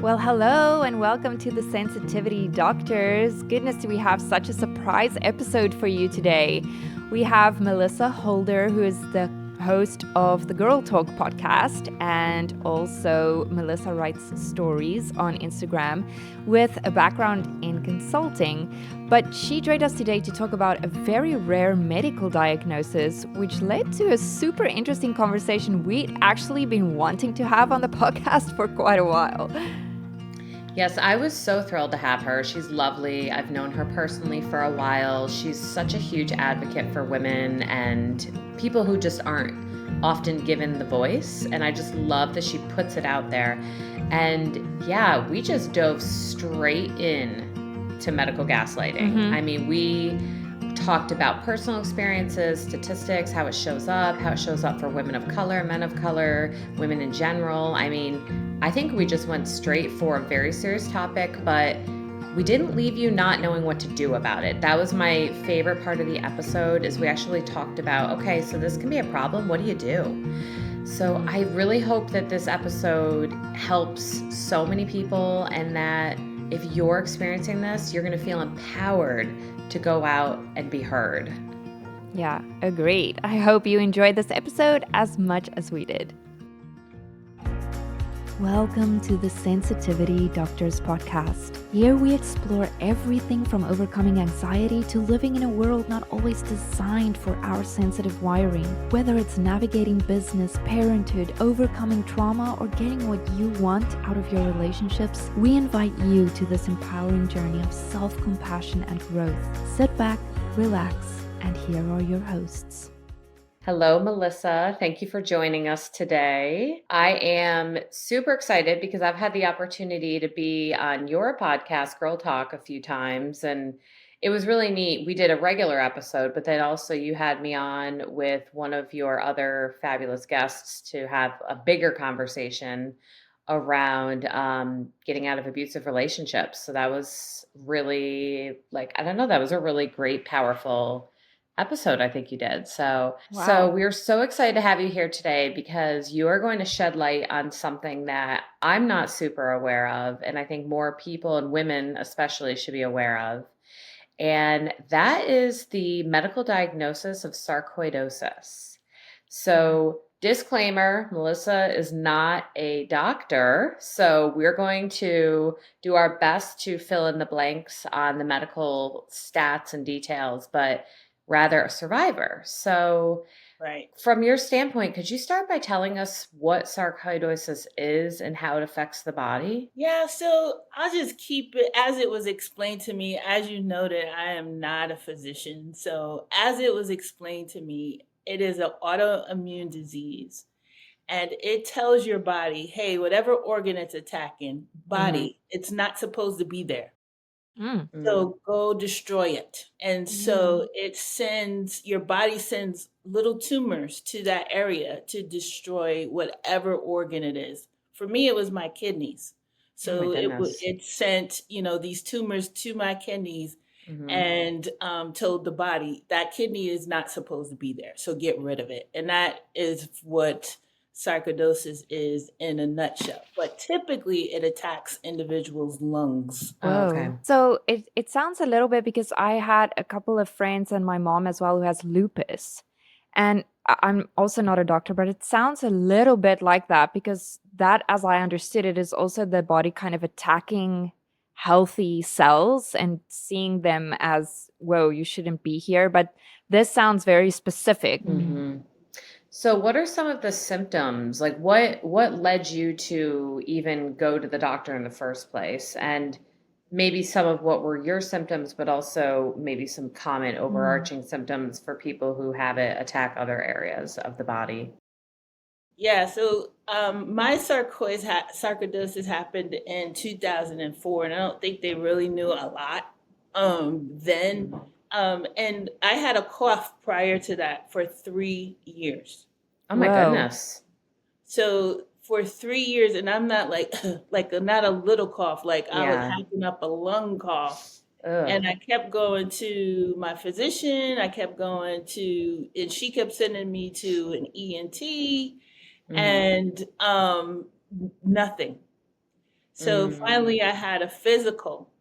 Well, hello and welcome to the Sensitivity Doctors. Goodness, we have such a surprise episode for you today. We have Melissa Holder, who is the host of the Girl Talk podcast, and also Melissa writes stories on Instagram with a background in consulting. But she joined us today to talk about a very rare medical diagnosis, which led to a super interesting conversation we'd actually been wanting to have on the podcast for quite a while. Yes, I was so thrilled to have her. She's lovely. I've known her personally for a while. She's such a huge advocate for women and people who just aren't often given the voice. And I just love that she puts it out there. And yeah, we just dove straight in to medical gaslighting. Mhm. I mean, we talked about personal experiences, statistics, how it shows up for women of color, men of color, women in general. I mean, I think we just went straight for a very serious topic, but we didn't leave you not knowing what to do about it. That was my favorite part of the episode, is we actually talked about, okay, so this can be a problem. What do you do? So I really hope that this episode helps so many people, and that if you're experiencing this, you're going to feel empowered to go out and be heard. Yeah, agreed. I hope you enjoyed this episode as much as we did. Welcome to the Sensitivity Doctors podcast. Here we explore everything from overcoming anxiety to living in a world not always designed for our sensitive wiring. Whether it's navigating business, parenthood, overcoming trauma, or getting what you want out of your relationships, we invite you to this empowering journey of self-compassion and growth. Sit back, relax, and here are your hosts. Hello, Melissa. Thank you for joining us today. I am super excited because I've had the opportunity to be on your podcast, Girl Talk, a few times, and it was really neat. We did a regular episode, but then also you had me on with one of your other fabulous guests to have a bigger conversation around getting out of abusive relationships. So that was really, that was a really great, powerful episode I think you did. So Wow. we're so excited to have you here today because you are going to shed light on something that I'm not super aware of, and I think more people and women especially should be aware of. And that is the medical diagnosis of sarcoidosis. So, disclaimer, Melissa is not a doctor, so we're going to do our best to fill in the blanks on the medical stats and details, but rather a survivor. So, Right. from your standpoint, could you start by telling us what sarcoidosis is and how it affects the body? Yeah, so I'll just keep it as it was explained to me. As you noted, I am not a physician. So, as it was explained to me, it is an autoimmune disease. And it tells your body, hey, whatever organ it's attacking, body, it's not supposed to be there. Mm. So go destroy it. And so it sends, your body sends little tumors to that area to destroy whatever organ it is. For me, it was my kidneys. Oh my So goodness. it sent, these tumors to my kidneys Mhm. and told the body that kidney is not supposed to be there. So get rid of it. And that is what sarcoidosis is in a nutshell. But typically it attacks individuals' lungs. Oh, okay. So it sounds a little bit, because I had a couple of friends and my mom as well who has lupus. And I'm also not a doctor, but it sounds a little bit like that, because that, as I understood it, is also the body kind of attacking healthy cells and seeing them as, whoa, you shouldn't be here. But this sounds very specific. Mhm. So what are some of the symptoms? Like what led you to even go to the doctor in the first place? And maybe some of what were your symptoms, but also maybe some common overarching symptoms for people who have it attack other areas of the body. Yeah, so my sarcoidosis happened in 2004, and I don't think they really knew a lot then. And I had a cough prior to that for 3 years. Oh my Whoa. goodness. So for 3 years, and I'm not like not a little cough, like I was Yeah. hacking up a lung cough. Ugh. And I kept going to my physician. I kept going to, and she kept sending me to an ENT, Mhm. and nothing. So finally I had a physical.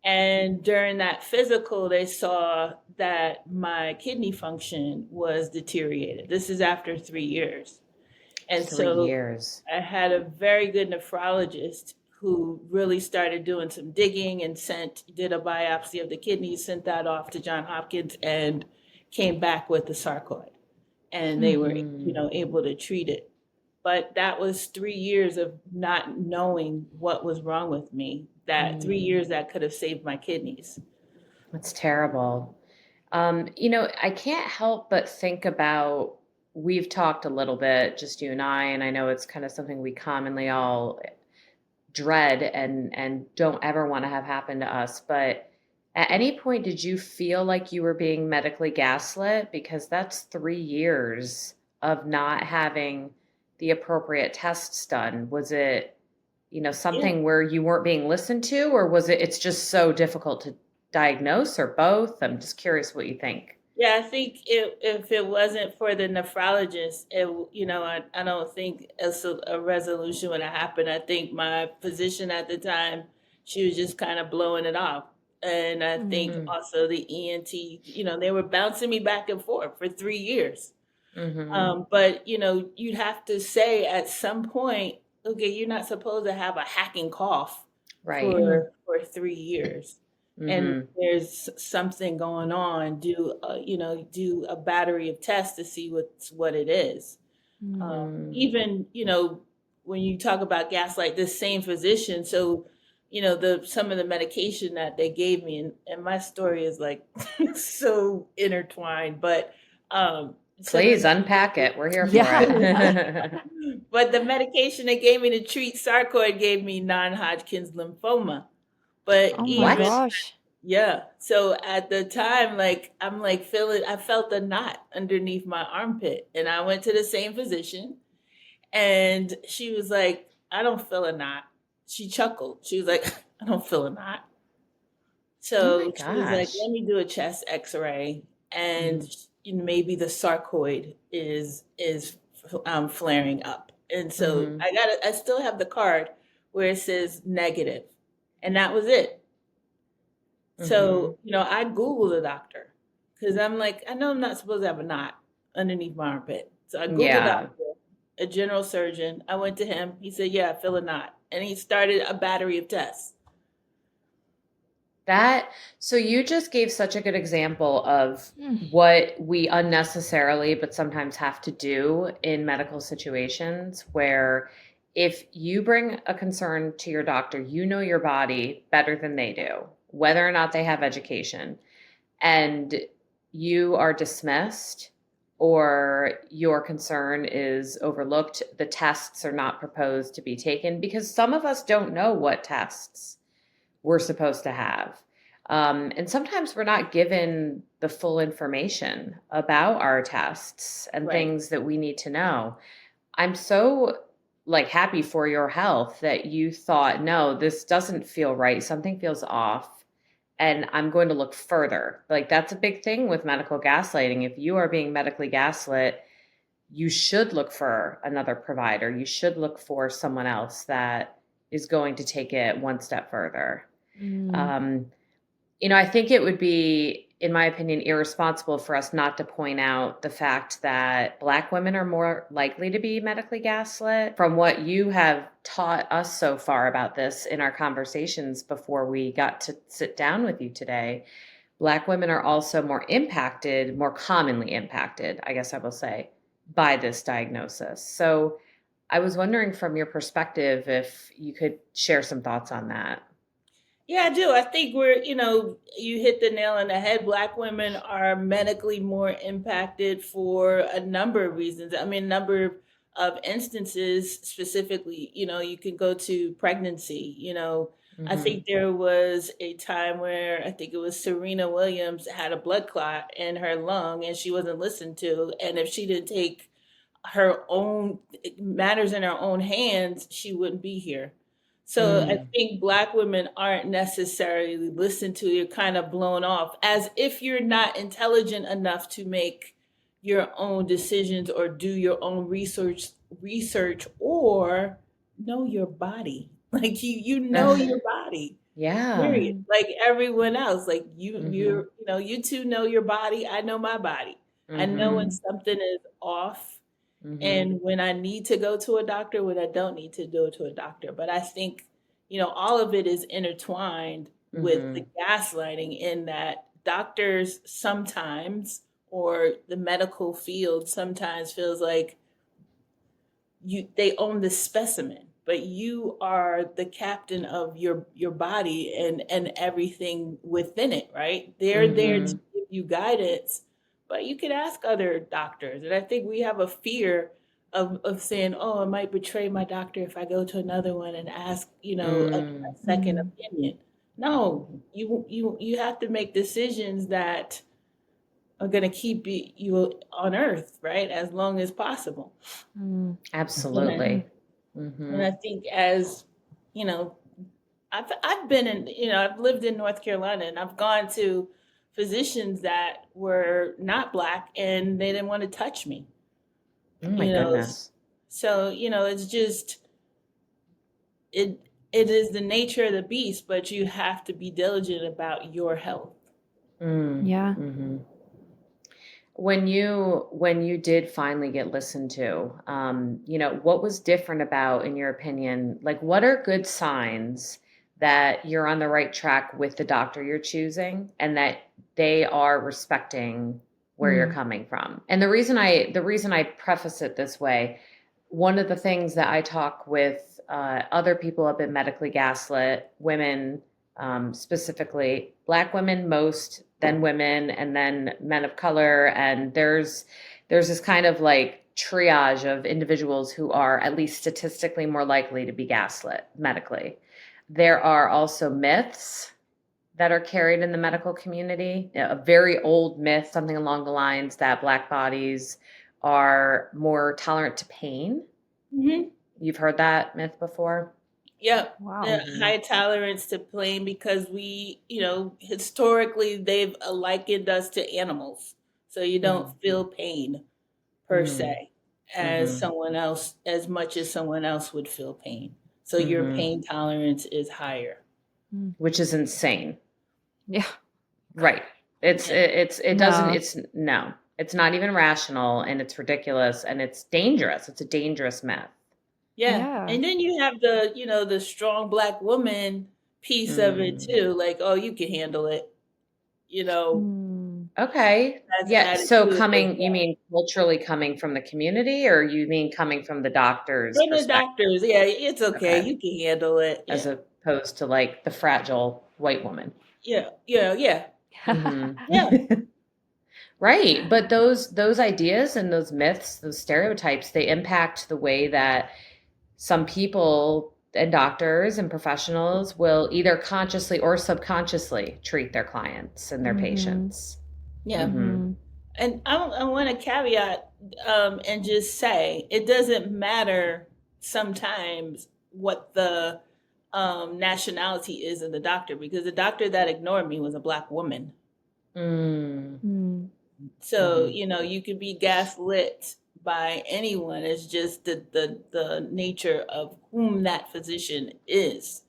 And during that physical, they saw that my kidney function was deteriorated. This is after 3 years. And 3 years. I had a very good nephrologist who really started doing some digging and did a biopsy of the kidneys, sent that off to Johns Hopkins, and came back with the sarcoid. And they were, able to treat it. But that was 3 years of not knowing what was wrong with me. That 3 years that could have saved my kidneys. That's terrible. I can't help but think about, we've talked a little bit, just you and I know it's kind of something we commonly all dread and don't ever want to have happen to us. But at any point, did you feel like you were being medically gaslit? Because that's 3 years of not having the appropriate tests done. Was it, something where you weren't being listened to, or was it's just so difficult to diagnose, or both? I'm just curious what you think. Yeah, I think if it wasn't for the nephrologist, I don't think a resolution would have happened. I think my physician at the time, she was just kind of blowing it off. And I think also the ENT, they were bouncing me back and forth for 3 years. But, you'd have to say at some point, okay, you're not supposed to have a hacking cough for 3 years. And there's something going on. Do a battery of tests to see what it is. Even when you talk about gaslight, this same physician. So some of the medication that they gave me, and my story is like so intertwined. But please unpack it. We're here for it. But the medication they gave me to treat sarcoid gave me non-Hodgkin's lymphoma. But oh my gosh. Yeah. So at the time, I felt a knot underneath my armpit. And I went to the same physician and she was like, I don't feel a knot. She chuckled. She was like, I don't feel a knot. So she was like, let me do a chest x-ray and maybe the sarcoid is flaring up. And so I still have the card where it says negative. And that was it. So, I Googled the doctor because I'm like, I know I'm not supposed to have a knot underneath my armpit. So I Googled the doctor, a general surgeon. I went to him. He said, yeah, I feel a knot. And he started a battery of tests. So you just gave such a good example of what we unnecessarily, but sometimes have to do in medical situations where if you bring a concern to your doctor, you know your body better than they do, whether or not they have education, and you are dismissed or your concern is overlooked, the tests are not proposed to be taken because some of us don't know what tests we're supposed to have. And sometimes we're not given the full information about our tests and things that we need to know. I'm so happy for your health that you thought, no, this doesn't feel right. Something feels off and I'm going to look further. That's a big thing with medical gaslighting. If you are being medically gaslit, you should look for another provider. You should look for someone else that is going to take it one step further. I think it would be, in my opinion, irresponsible for us not to point out the fact that Black women are more likely to be medically gaslit. From what you have taught us so far about this in our conversations before we got to sit down with you today, Black women are also more commonly impacted, I guess I will say, by this diagnosis. So I was wondering from your perspective if you could share some thoughts on that. Yeah, I do. I think you hit the nail on the head. Black women are medically more impacted for a number of reasons. I mean, a number of instances specifically, you can go to pregnancy, I think there was a time where I think it was Serena Williams had a blood clot in her lung and she wasn't listened to. And if she didn't take her own matters in her own hands, she wouldn't be here. So I think Black women aren't necessarily listened to. You're kind of blown off as if you're not intelligent enough to make your own decisions or do your own research or know your body. Like you know your body. Yeah. Period. Like everyone else. Like Mhm. you two know your body. I know my body. I know when Mhm. Mm. something is off Mhm. and when I need to go to a doctor, when I don't need to go to a doctor. But I think, all of it is intertwined with the Mhm. gaslighting in that doctors sometimes, or the medical field sometimes, feels like they own the specimen, but you are the captain of your body and everything within it, right? They're there to Mhm. give you guidance, but you can ask other doctors. And I think we have a fear of saying, oh, I might betray my doctor if I go to another one and ask, Mm. a second Mm. opinion. No, Mhm. you have to make decisions that are going to keep you on earth, right, as long as possible. Mm. And I, Mm. Absolutely. and I Mhm. think, as you know, I've been in, I've lived in North Carolina, and I've gone to physicians that were not black and they didn't want to touch me. Oh my You know, goodness. so it's just it it is the nature of the beast, but you have to be diligent about your health. Mm. Yeah. Mhm. When you did finally get listened to, what was different about, in your opinion, like what are good signs that you're on the right track with the doctor you're choosing and that they are respecting where you're Mm. coming from? And the reason I preface it this way, one of the things that I talk with other people have been medically gaslit, women, specifically Black women most, then women, and then men of color. And there's this kind of like triage of individuals who are at least statistically more likely to be gaslit medically. There are also myths that are carried in the medical community. A very old myth, something along the lines that Black bodies are more tolerant to pain. Hmm. You've heard that myth before? Yep. Wow. Hmm. High tolerance to pain because we, historically they've likened us to animals. So you don't Hmm. feel pain per Hmm. se as Hmm. someone else, as much as someone else would feel pain. So your Hmm. pain tolerance is higher. Mm. Which is insane. Yeah. Right. It's Yeah. it, it's it doesn't No. it's no. It's not even rational, and it's ridiculous, and it's dangerous. It's a dangerous myth. Yeah. Yeah. And then you have the strong black woman piece of it Mm. too. Like, oh, you can handle it, you know, Mm. Okay. has Yeah, added so to it as you well. mean culturally coming from the community, or you mean coming from the doctor's From the perspective? doctors, yeah, it's okay. Okay. You can handle it. As Yeah. opposed to like the fragile white woman. Yeah. Yeah. Yeah. Mhm. Yeah. Right, but those ideas and those myths, those stereotypes, they impact the way that some people and doctors and professionals will either consciously or subconsciously treat their clients and their Mhm. patients. Yeah. Mhm. Mhm. And I want to caveat, and just say it doesn't matter sometimes what the nationality is of the doctor, because the doctor that ignored me was a black woman. Mm. Mm. So, Mhm. you could be gaslit by anyone. It's just the nature of whom that physician is.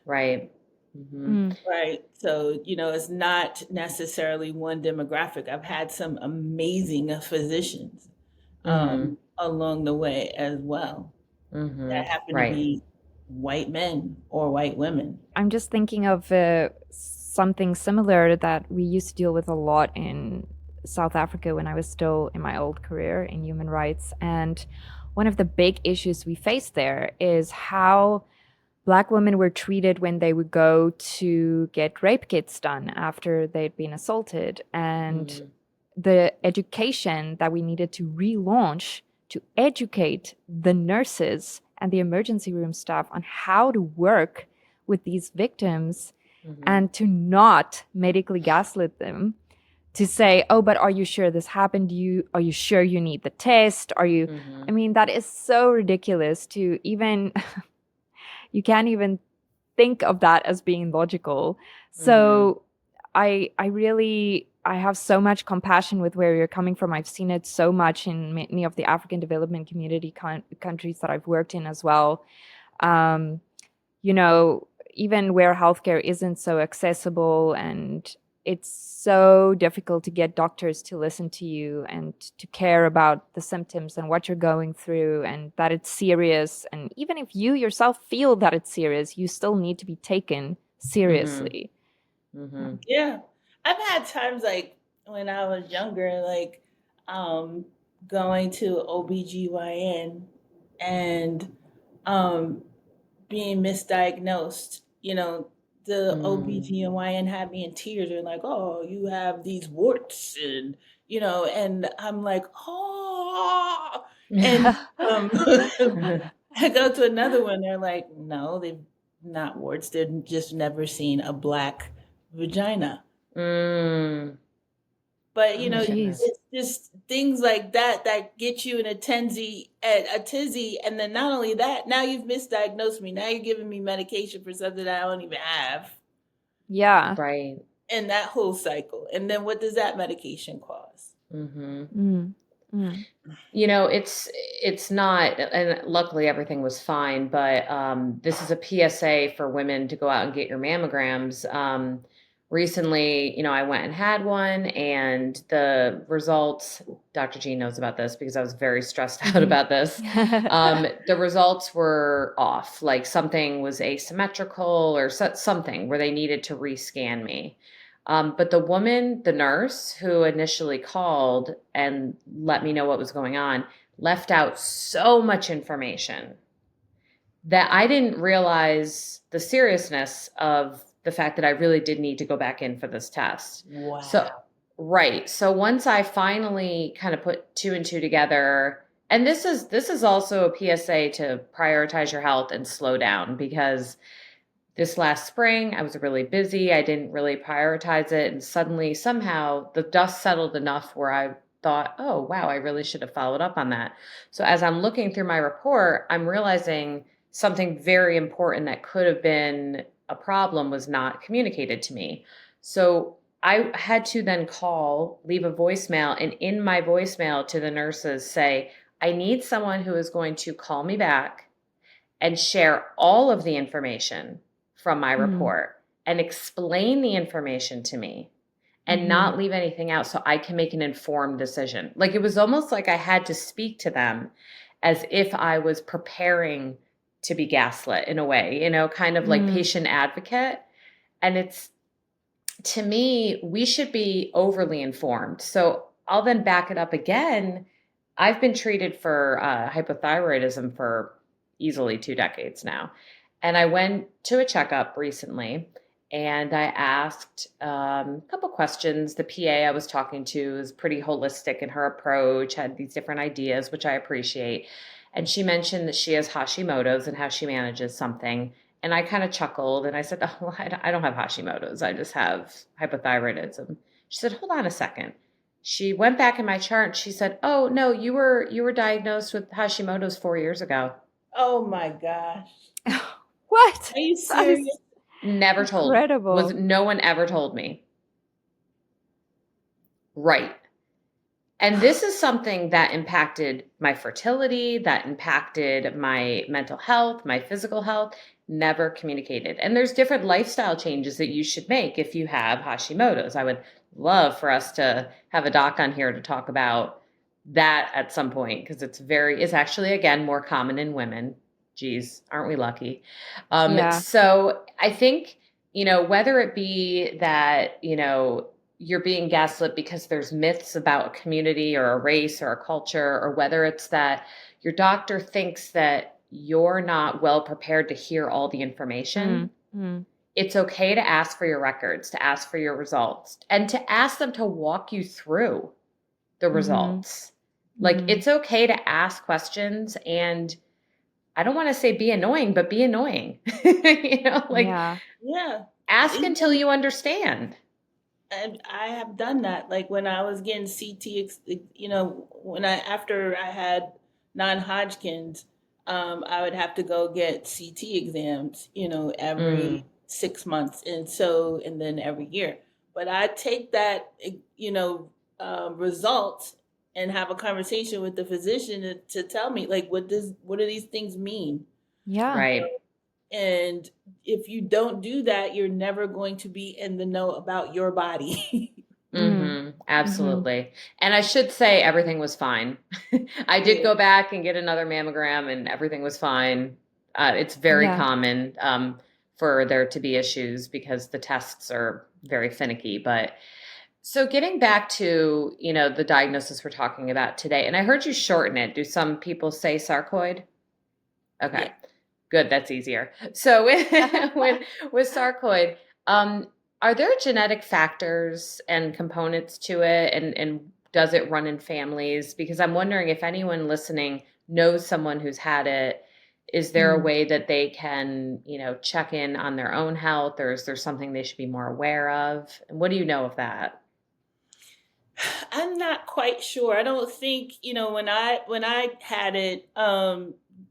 Right. Mhm. Mm. Right. So, it's not necessarily one demographic. I've had some amazing physicians Mhm. along the way as well that Mhm. happen to Right. be white men or white women. I'm just thinking of something similar that we used to deal with a lot in South Africa when I was still in my old career in human rights. And one of the big issues we faced there is how Black women were treated when they would go to get rape kits done after they'd been assaulted. And Mhm. the education that we needed to relaunch to educate the nurses and the emergency room staff on how to work with these victims Mhm. and to not medically gaslit them, to say, oh, but are you sure this happened to you? Are you sure you need the test? I Mhm. mean, that is so ridiculous to even, you can't even think of that as being logical. Mhm. So I have so much compassion with where you're coming from. I've seen it so much in many of the African development community countries that I've worked in as well. Um, even where healthcare isn't so accessible, and it's so difficult to get doctors to listen to you and to care about the symptoms and what you're going through and that it's serious. And even if you yourself feel that it's serious, you still need to be taken seriously. Yeah. I've had times like when I was younger, like going to OBGYN and um being misdiagnosed. The OBGYN had me in tears. They're like, "Oh, you have these warts," and I'm like, "Oh," and um, I go to another one. They're like, "No, they've not warts. They've just never seen a black vagina." Mm. But Oh my goodness. it's just things like that that get you in a tizzy, and then not only that, now you've misdiagnosed me. Now you're giving me medication for something I don't even have, Yeah. Right. and that whole cycle. And then what does that medication cause? Mm. Mm. It's not, and luckily everything was fine, but this is a PSA for women to go out and get your mammograms. Recently, I went and had one, and the results, Dr. Jeanne knows about this because I was very stressed out about this. The results were off, like something was asymmetrical or something where they needed to rescan me. But the nurse who initially called and let me know what was going on, left out so much information that I didn't realize the seriousness of the fact that I really did need to go back in for this test. Wow. So, right. So once I finally kind of put two and two together, and this is also a PSA to prioritize your health and slow down, because this last spring, I was really busy. I didn't really prioritize it. And suddenly, somehow, the dust settled enough where I thought, oh, wow, I really should have followed up on that. So as I'm looking through my report, I'm realizing something very important that could have been a problem was not communicated to me. So I had to then leave a voicemail, and in my voicemail to the nurses say, I need someone who is going to call me back and share all of the information from my report and explain the information to me and not leave anything out so I can make an informed decision. Like, it was almost like I had to speak to them as if I was preparing to be gaslit in a way, kind of like patient advocate. And it's, to me, we should be overly informed. So I'll then back it up again. I've been treated for hypothyroidism for easily 2 decades now. And I went to a checkup recently, and I asked a couple questions. The PA I was talking to is pretty holistic in her approach, had these different ideas, which I appreciate. And she mentioned that she has Hashimoto's and how she manages something. And I kind of chuckled and I said, oh, well, I don't have Hashimoto's. I just have hypothyroidism. She said, hold on a second. She went back in my chart and she said, oh, no, you were diagnosed with Hashimoto's 4 years ago. Oh my gosh. What? Are you serious? Never told. Incredible. No one ever told me. Right. And this is something that impacted my fertility, that impacted my mental health, my physical health, never communicated. And there's different lifestyle changes that you should make if you have Hashimoto's. I would love for us to have a doc on here to talk about that at some point, because it's actually, again, more common in women. Geez, aren't we lucky? Yeah. So I think, whether it be that, you're being gaslit because there's myths about a community or a race or a culture, or whether it's that your doctor thinks that you're not well prepared to hear all the information, it's okay to ask for your records, to ask for your results, and to ask them to walk you through the results. Like, it's okay to ask questions, and I don't want to say be annoying, but be annoying. Yeah. Ask until you understand. And I have done that. Like when I was getting CT, after I had non-Hodgkin's, I would have to go get CT exams, every 6 months, and then every year. But I take that, result and have a conversation with the physician to tell me, like, what do these things mean? Yeah. Right. And if you don't do that, you're never going to be in the know about your body. Absolutely. And I should say everything was fine. I did Yeah. go back and get another mammogram and everything was fine. It's very Yeah. common for there to be issues because the tests are very finicky. But so getting back to, the diagnosis we're talking about today, and I heard you shorten it. Do some people say sarcoid? Yeah. Okay, good. That's easier. So with sarcoid, are there genetic factors and components to it, and does it run in families? Because I'm wondering if anyone listening knows someone who's had it. Is there a way that they can, check in on their own health, or is there something they should be more aware of? And what do you know of that? I'm not quite sure. I don't think, when I had it,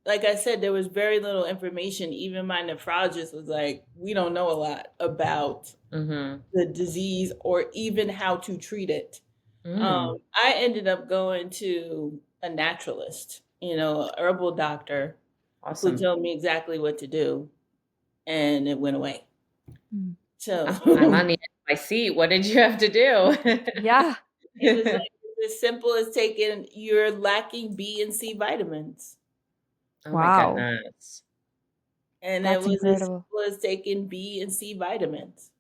like I said, there was very little information. Even my nephrologist was like, we don't know a lot about Mm-hmm. the disease or even how to treat it. Mm, I ended up going to a naturalist, a herbal doctor who awesome. told me exactly what to do, and it went away. I'm So on the edge of my seat. What did you have to do? Yeah. he was like, it's as simple as taking, you're lacking B and C vitamins. Oh my Wow. goodness. And it That's was as incredible. simple as taking B and C vitamins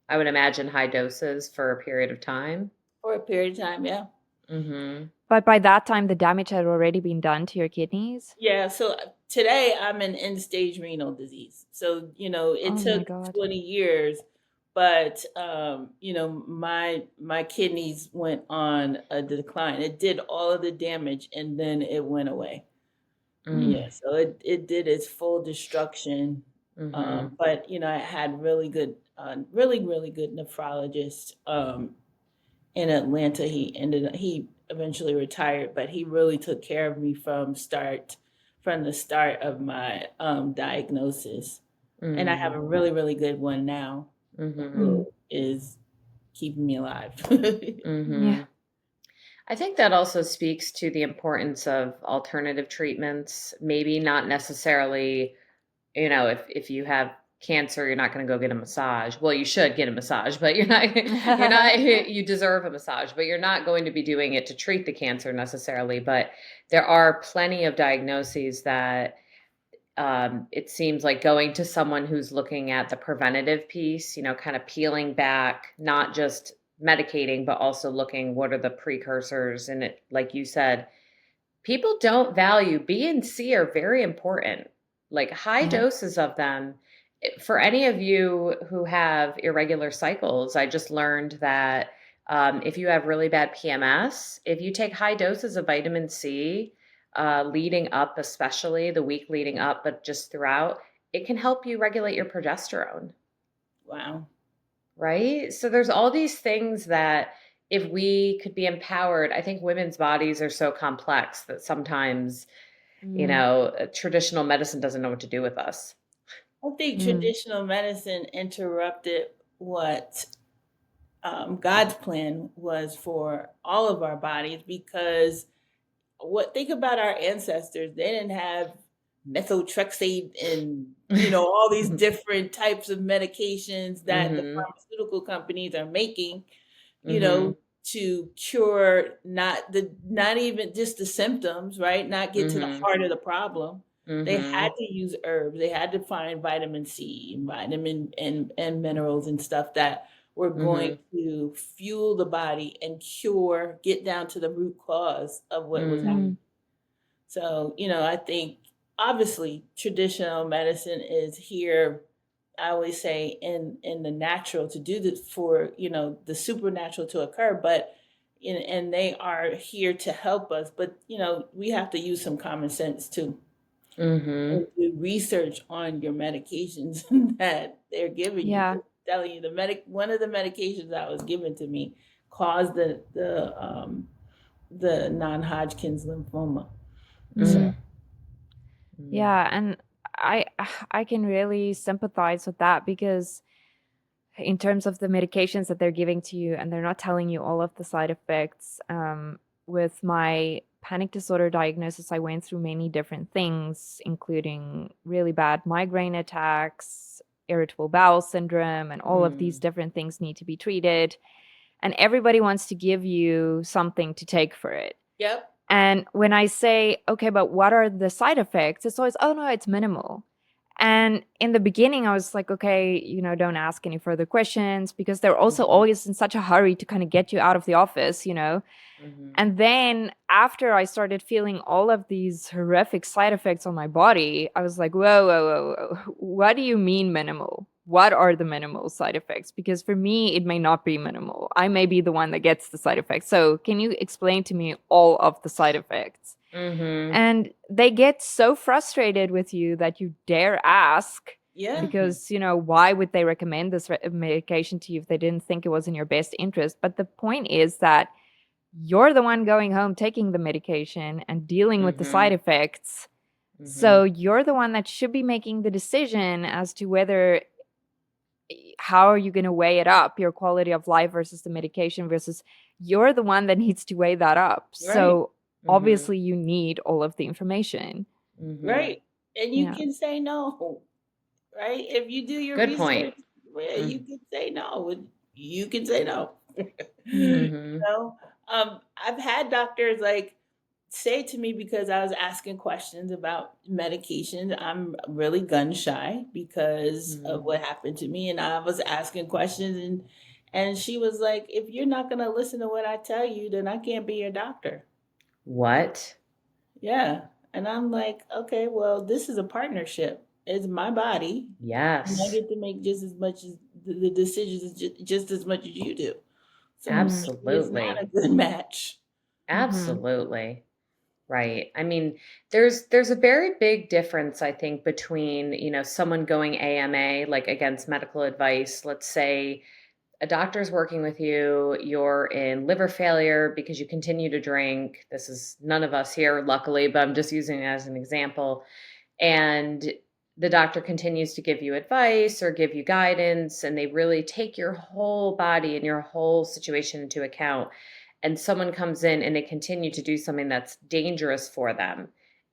I would imagine high doses for a period of time. for a period of time. Yeah. Mm-hmm. But by that time, the damage had already been done to your kidneys. Yeah. So today I'm in end stage renal disease. So, it Oh my took God. 20 years, but, my kidneys went on a decline. It did all of the damage and then it went away. Mm, Yeah. So it did its full destruction. mm-hmm. But, I had really good, really, really good nephrologist. In Atlanta. He eventually retired, but he really took care of me from the start of my diagnosis. And I have Mm, a really, really good one now mm-hmm. Mm. who is keeping me alive. Yeah. Mm-hmm. I think that also speaks to the importance of alternative treatments. Maybe not necessarily, if you have cancer, you're not going to go get a massage. Well, you should get a massage, but you deserve a massage, but you're not going to be doing it to treat the cancer necessarily. But there are plenty of diagnoses that it seems like going to someone who's looking at the preventative piece, kind of peeling back, not just medicating, but also looking what are the precursors. And it, like you said, people don't value B and C are very important. Like high Yeah. doses of them. For any of you who have irregular cycles, I just learned that if you have really bad PMS, if you take high doses of vitamin C, leading up, especially the week leading up, but just throughout, it can help you regulate your progesterone. Wow. Right? So there's all these things that if we could be empowered, I think women's bodies are so complex that sometimes, Mm. traditional medicine doesn't know what to do with us. I think Mm. traditional medicine interrupted what God's plan was for all of our bodies because think about our ancestors. They didn't have methotrexate and all these different types of medications that the Mhm. pharmaceutical companies are making, you Mhm. know, to cure not even just the symptoms, right? Not get to the Mhm. heart of the problem. They had Mhm. to use herbs. They had to find vitamin C and vitamin and minerals and stuff that were going Mhm. to fuel the body and get down to the root cause of what was happening. Mm. Mm. So, I think obviously traditional medicine is here, I always say in the natural to do this for, the supernatural to occur, but and they are here to help us, but we have to use some common sense too. Mhm. And do research on your medications that they're giving you. Yeah. 'Cause I'm telling you, one of the medications that was given to me caused the non-Hodgkin's lymphoma. So Mm. Mm. Mm. Yeah. And I I can really sympathize with that because in terms of the medications that they're giving to you and they're not telling you all of the side effects, with my panic disorder diagnosis, I went through many different things, including really bad migraine attacks, irritable bowel syndrome, and all of these different things need to be treated. And everybody wants to give you something to take for it. Yep. And when I say, okay, but what are the side effects? It's always, oh no, it's minimal. And in the beginning, I was like, okay, don't ask any further questions, because they're also always in such a hurry to kind of get you out of the office, And then after I started feeling all of these horrific side effects on my body, I was like, whoa, whoa, whoa, whoa. What do you mean minimal? What are the minimal side effects? Because for me, it may not be minimal. I may be the one that gets the side effects. So can you explain to me all of the side effects? And they get so frustrated with you that you dare ask. Yeah. Because, why would they recommend this medication to you if they didn't think it was in your best interest? But the point is that you're the one going home taking the medication and dealing with the side effects. So you're the one that should be making the decision as to how are you going to weigh it up, your quality of life versus the medication versus you're the one that needs to weigh that up. Right. So obviously you need all of the information. Right. And you can say no, right? If you do your Good point. research, you can say no. You can say no. I've had doctors say to me, because I was asking questions about medications. I'm really gun shy because of what happened to me, and I was asking questions, and she was like, "If you're not going to listen to what I tell you, then I can't be your doctor." What? Yeah, and I'm like, okay, well, this is a partnership. It's my body. Yes. And I get to make just as much as the decisions, just as much as you do. So absolutely, it's not a good match. Absolutely. Right. I mean, there's a very big difference, I think, between, someone going AMA, like against medical advice. Let's say a doctor's working with you, you're in liver failure because you continue to drink. This is none of us here, luckily, but I'm just using it as an example. And the doctor continues to give you advice or give you guidance, and they really take your whole body and your whole situation into account. And someone comes in and they continue to do something that's dangerous for them.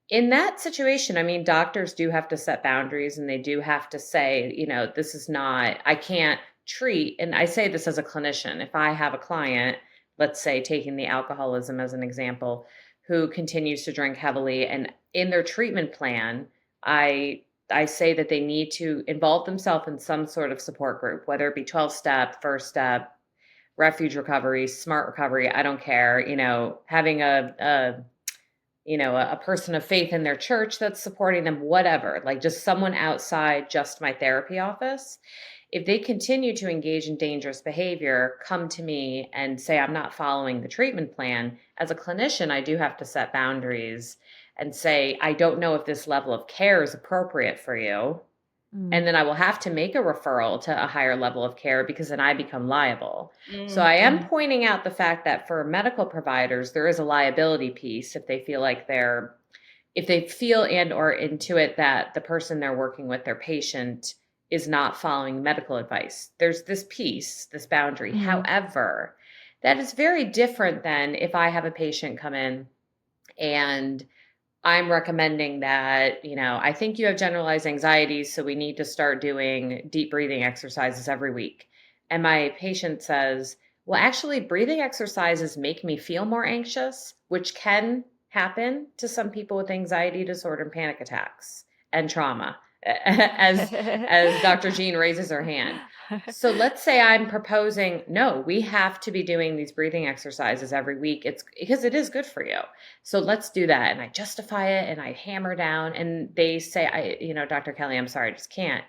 In that situation, I mean, doctors do have to set boundaries, and they do have to say, this is not, I can't treat. And I say this as a clinician. If I have a client, let's say taking the alcoholism as an example, who continues to drink heavily, and in their treatment plan, I say that they need to involve themselves in some sort of support group, whether it be 12-step, first step, refuge recovery, smart recovery, I don't care, having a person of faith in their church that's supporting them, whatever, like just someone outside just my therapy office. If they continue to engage in dangerous behavior, come to me and say, I'm not following the treatment plan. As a clinician, I do have to set boundaries and say, I don't know if this level of care is appropriate for you. And then I will have to make a referral to a higher level of care, because then I become liable. So I am pointing out the fact that for medical providers, there is a liability piece if they feel and or intuit that the person they're working with, their patient, is not following medical advice. There's this piece, this boundary. However, that is very different than if I have a patient come in and I'm recommending that, I think you have generalized anxiety, so we need to start doing deep breathing exercises every week. And my patient says, well, actually, breathing exercises make me feel more anxious, which can happen to some people with anxiety disorder and panic attacks and trauma, as Dr. Jeanne raises her hand. So let's say I'm proposing, no, we have to be doing these breathing exercises every week. It's because it is good for you. So let's do that. And I justify it and I hammer down, and they say, Dr. Kelley, I'm sorry, I just can't.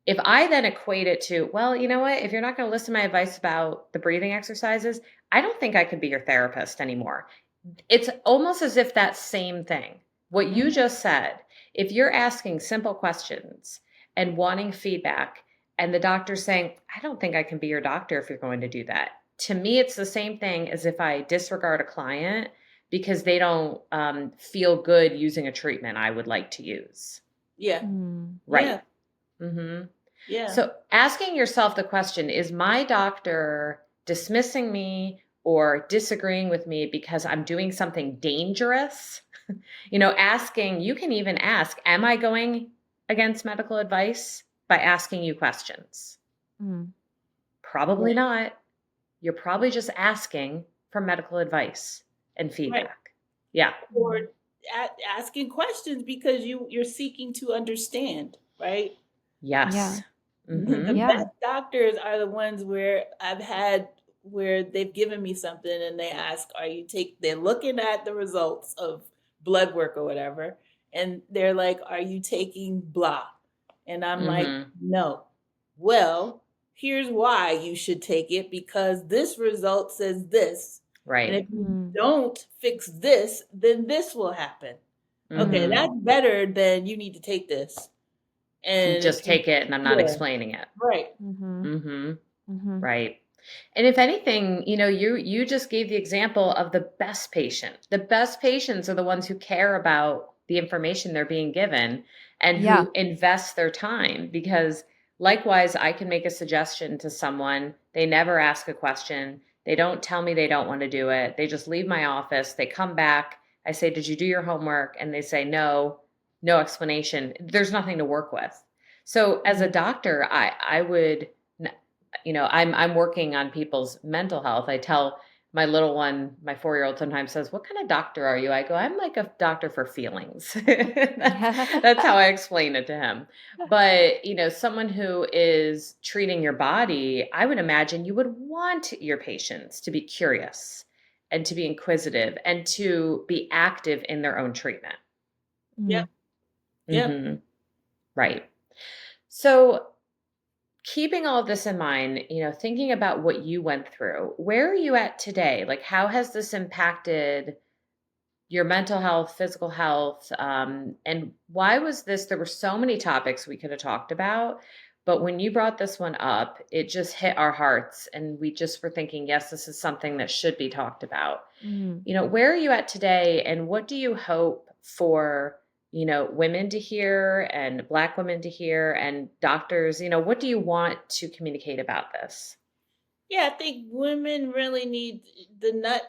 If I then equate it to, well, you know what, if you're not going to listen to my advice about the breathing exercises, I don't think I could be your therapist anymore. It's almost as if that same thing, what you just said, if you're asking simple questions and wanting feedback, and the doctor's saying, I don't think I can be your doctor if you're going to do that. To me, it's the same thing as if I disregard a client because they don't feel good using a treatment I would like to use. Yeah. Right. Yeah. Yeah. So asking yourself the question, is my doctor dismissing me or disagreeing with me because I'm doing something dangerous, asking, you can even ask, am I going against medical advice by asking you questions? Mm. Probably Right. not. You're probably just asking for medical advice and Right. feedback. Yeah. Or asking questions because you're seeking to understand, right? Yeah. Yes. The Yeah. best doctors are the ones where I've had where they've given me something and they ask, they're looking at the results of blood work or whatever, and they're like, are you taking blah? And I'm like, Mm-hmm. no. Well, here's why you should take it, because this result says this. And if Right. you Mm. don't fix this, then this will happen. Okay, Mm-hmm. that's better than you need to take this. And if Just you, take it and I'm not yeah, explaining it. right. Mm-hmm. Mm-hmm. Mm-hmm. Right. And if anything, you just gave the example of the best patient. The best patients are the ones who care about the information they're being given and Yeah. who invest their time, because likewise, I can make a suggestion to someone. They never ask a question. They don't tell me they don't want to do it. They just leave my office. They come back. I say, did you do your homework? And they say, no, no explanation. There's nothing to work with. So as a doctor, I would, I'm working on people's mental health. I tell my little one, my 4-year-old sometimes says, what kind of doctor are you? I go, I'm like a doctor for feelings. That's how I explain it to him. But, someone who is treating your body, I would imagine you would want your patients to be curious and to be inquisitive and to be active in their own treatment. Yep. Mm. Yep. Mm-hmm. Right. So, keeping all of this in mind, thinking about what you went through, where are you at today? Like, how has this impacted your mental health, physical health? And why was this? There were so many topics we could have talked about, but when you brought this one up, it just hit our hearts. And we just were thinking, yes, this is something that should be talked about. Mm. Where are you at today? And what do you hope for? Women to hear and Black women to hear and doctors, what do you want to communicate about this? Yeah, I think women really need the net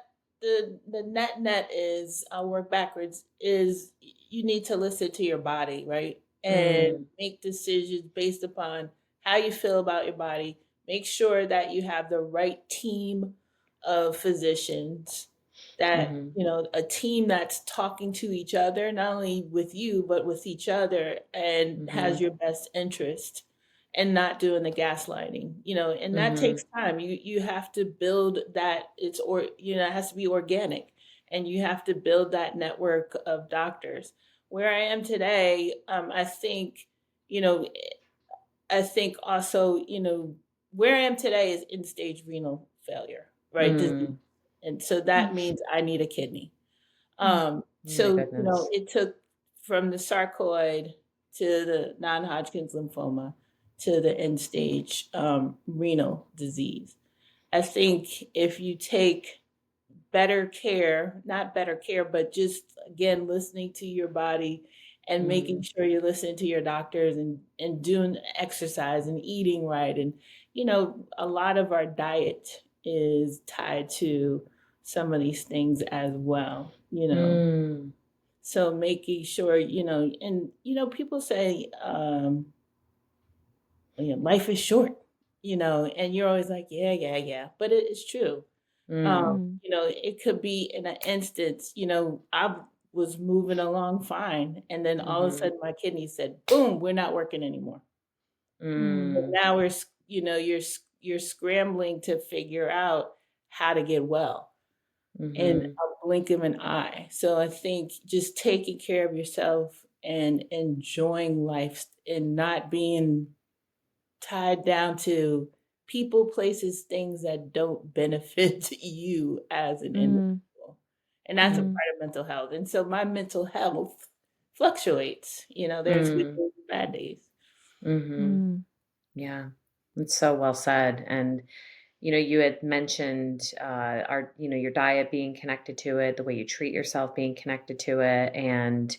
is, I'll work backwards, is you need to listen to your body, right? And Mm, make decisions based upon how you feel about your body. Make sure that you have the right team of physicians, that, mm-hmm, a team that's talking to each other, not only with you, but with each other, and mm-hmm, has your best interest, and not doing the gaslighting, and that mm-hmm, takes time. You have to build that. It has to be organic, and you have to build that network of doctors. Where I am today, you know, I think also, where I am today is end stage renal failure, right? Disease. mm. And so that means I need a kidney. Mm. Oh my So, goodness. it took from the sarcoid to the non-Hodgkin's lymphoma to the end stage renal disease. I think if you take better care, not better care, but just again, listening to your body and Mm-hmm, making sure you're listening to your doctors, and doing exercise and eating right. And, a lot of our diet is tied to some of these things as well. mm, So making sure, and, people say, life is short, and you're always like, yeah, yeah, yeah. But it is true. mm, It could be in an instance, I was moving along fine. And then all of a mm-hmm, sudden my kidney said, boom, we're not working anymore. Mm. And mm, now you're scrambling to figure out how to get well in mm-hmm, a blink of an eye. So I think just taking care of yourself and enjoying life, and not being tied down to people, places, things that don't benefit you as an Mm. individual. And that's a Mm. part of mental health. And so my mental health fluctuates. There's good mm, days and bad days. mm-hmm. Mm. Yeah, it's so well said. And you had mentioned your diet being connected to it, the way you treat yourself being connected to it, and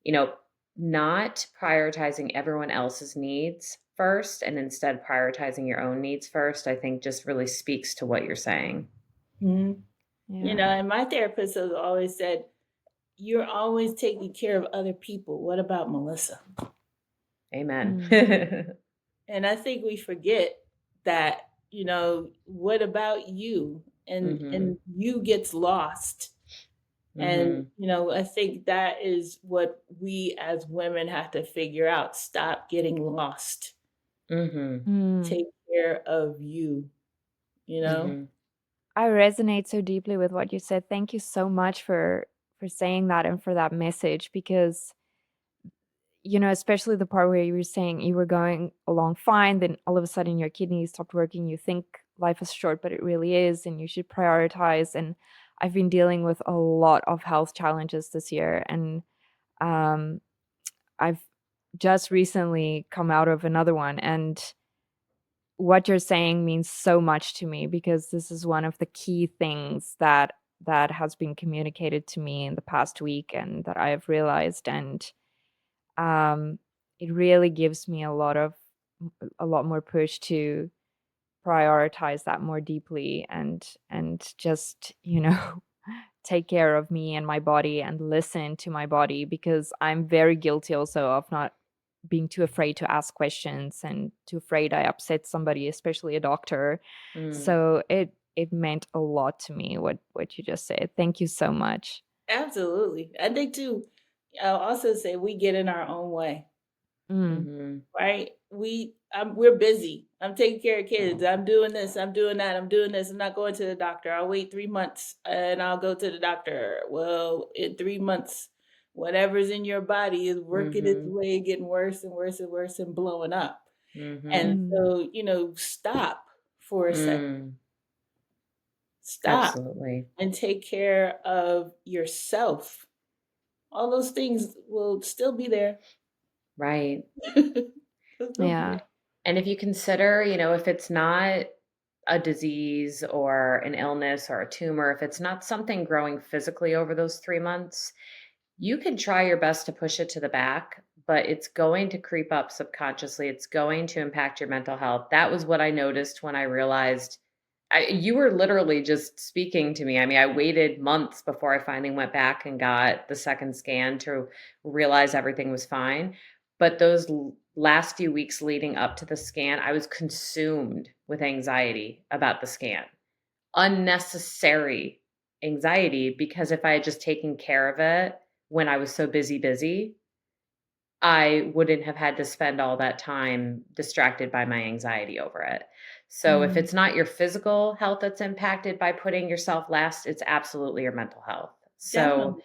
you know, not prioritizing everyone else's needs first and instead prioritizing your own needs first, I think just really speaks to what you're saying. Mhm. You Yeah. know, and my therapist has always said, "You're always taking care of other people. What about Melissa?" Amen. Mm. And I think we forget that, you know, what about you? Mhm. And you gets lost. And, Mhm. you know, I think that is what we as women have to figure out. Stop getting lost. Mhm. Mm. Take care of you, you know? Mhm. I resonate so deeply with what you said. Thank you so much for saying that and for that message because especially the part where you were saying you were going along fine, then all of a sudden your kidneys stopped working. You think life is short, but it really is, and you should prioritize. And I've been dealing with a lot of health challenges this year, and um, I've just recently come out of another one. And what you're saying means so much to me because this is one of the key things that has been communicated to me in the past week and that I have realized. And um, it really gives me a lot more push to prioritize that more deeply and just take care of me and my body and listen to my body because I'm very guilty also of not being too afraid to ask questions and too afraid I upset somebody, especially a doctor. Mm. So it meant a lot to me what you just said. Thank you so much. Absolutely. I think too, I'll also say we get in our own way. Mm, Mhm. Right? We're busy. I'm taking care of kids. I'm doing this. I'm doing that. I'm doing this. I'm not going to the doctor. I'll wait 3 months and I'll go to the doctor. Well, in 3 months, whatever's in your body is working its Mhm. way, getting worse and worse and worse and blowing up. And Mhm. mm, so, you know, stop for a second. Mm. Stop Absolutely. and take care of yourself. All those things will still be there. Right. They'll still be yeah. there. And if you consider, if it's not a disease or an illness or a tumor, if it's not something growing physically over those 3 months, you can try your best to push it to the back, but it's going to creep up subconsciously. It's going to impact your mental health. That was what I noticed when I realized you were literally just speaking to me. I mean, I waited months before I finally went back and got the second scan to realize everything was fine. But those last few weeks leading up to the scan, I was consumed with anxiety about the scan, unnecessary anxiety, because if I had just taken care of it when I was so busy, I wouldn't have had to spend all that time distracted by my anxiety over it. So if Mm, it's not your physical health that's impacted by putting yourself last, it's absolutely your mental health. So, Definitely.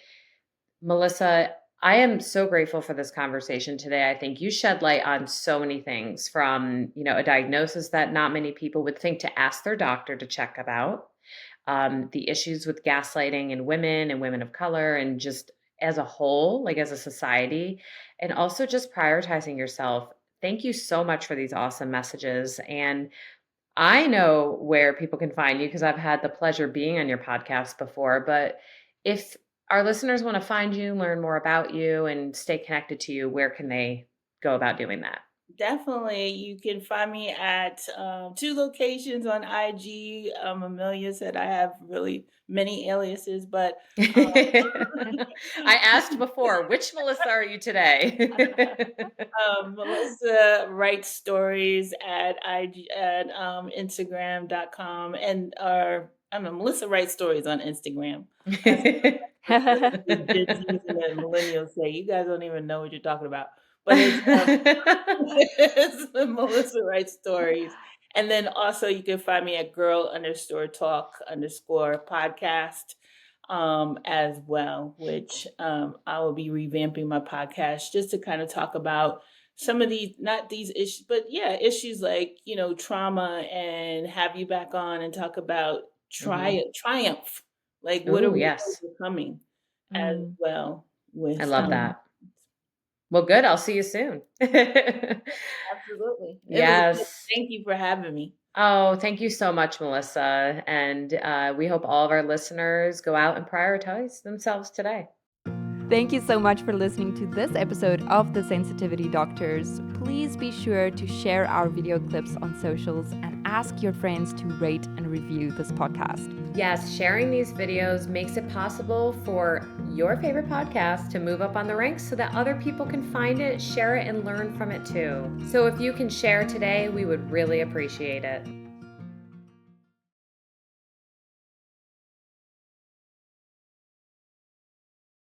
Melissa, I am so grateful for this conversation today. I think you shed light on so many things from, a diagnosis that not many people would think to ask their doctor to check about, the issues with gaslighting and women of color, and just as a whole, like as a society, and also just prioritizing yourself. Thank you so much for these awesome messages. And I know where people can find you because I've had the pleasure being on your podcast before. But if our listeners want to find you, learn more about you, and stay connected to you, where can they go about doing that? Definitely. You can find me at two locations on IG. Amelia said I have really many aliases, but um, I asked before, which Melissa are you today? Melissa writes stories at IG at Instagram.com and I don't know, Melissa writes stories on Instagram. That's what the Gen Zs and the millennials say. You guys don't even know what you're talking about. But it's it's the Melissa writes stories. And then also you can find me at girl_talk_podcast as well, which I will be revamping my podcast just to kind of talk about some of these, not these issues, but yeah, issues like, you know, trauma and have you back on and talk about Hmm. triumph. Like, what are Oh, we yes. overcoming as mm. well I with, love that. Well, good. I'll see you soon. absolutely. It was a pleasure. Yes. Thank you for having me. Oh, thank you so much, Melissa. And we hope all of our listeners go out and prioritize themselves today. Thank you so much for listening to this episode of The Sensitivity Doctors. Please be sure to share our video clips on socials and ask your friends to rate and review this podcast. Yes, sharing these videos makes it possible for your favorite podcast to move up on the ranks so that other people can find it, share it, and learn from it too. So if you can share today, we would really appreciate it.